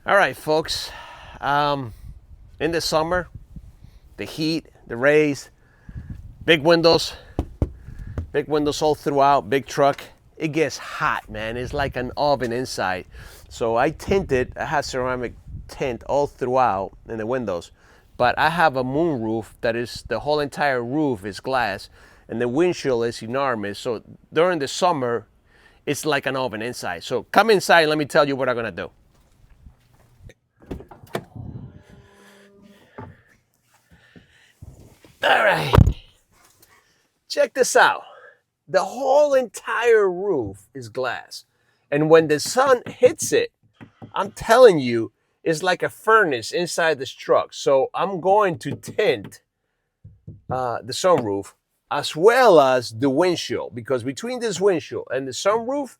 All right, folks. In the summer, the heat, the rays, big windows all throughout, big truck. It gets hot, man. It's like an oven inside. So I tinted, I have ceramic tint all throughout in the windows. But I have a moon roof that is, the whole entire roof is glass, and the windshield is enormous. So during the summer, it's like an oven inside. So come inside and let me tell you what I'm gonna do. All right, check this out. The whole entire roof is glass. And when the sun hits it, I'm telling you, it's like a furnace inside this truck. So I'm going to tint the sunroof as well as the windshield, because between this windshield and the sunroof,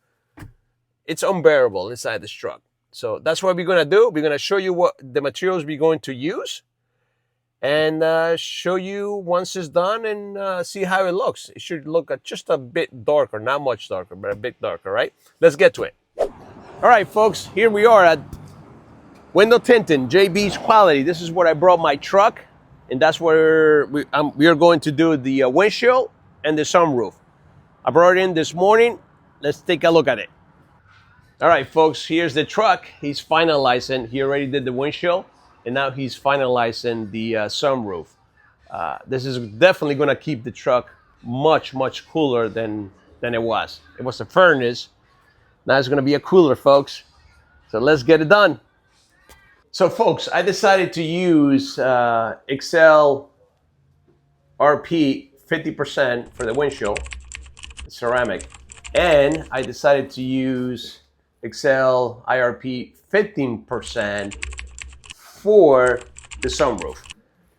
it's unbearable inside this truck. So that's what we're gonna do. We're gonna show you what the materials we're going to use, and show you once it's done, and see how it looks. It should look just a bit darker, not much darker, but a bit darker, right? Let's get to it. All right, folks, here we are at window tinting, JB's Quality. This is where I brought my truck, and that's where we are going to do the windshield and the sunroof. I brought it in this morning. Let's take a look at it. All right, folks, here's the truck. He's finalizing. He already did the windshield, and now he's finalizing the sunroof. This is definitely going to keep the truck much cooler than it was. It was a furnace. Now it's going to be a cooler, folks. So let's get it done. So, folks, I decided to use XPEL IRP 50% for the windshield, ceramic, and I decided to use XPEL IRP 15% for the sunroof.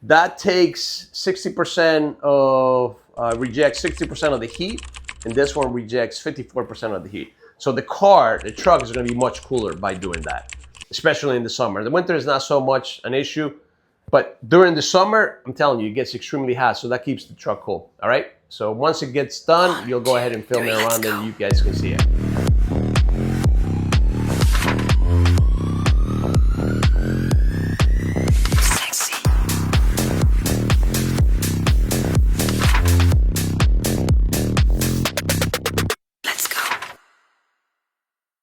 That takes 60% of, rejects 60% of the heat, and this one rejects 54% of the heat. So the truck is gonna be much cooler by doing that, especially in the summer. The winter is not so much an issue, but during the summer, I'm telling you, it gets extremely hot, so that keeps the truck cool, all right? So once it gets done, you'll go ahead and film it around and you guys can see it.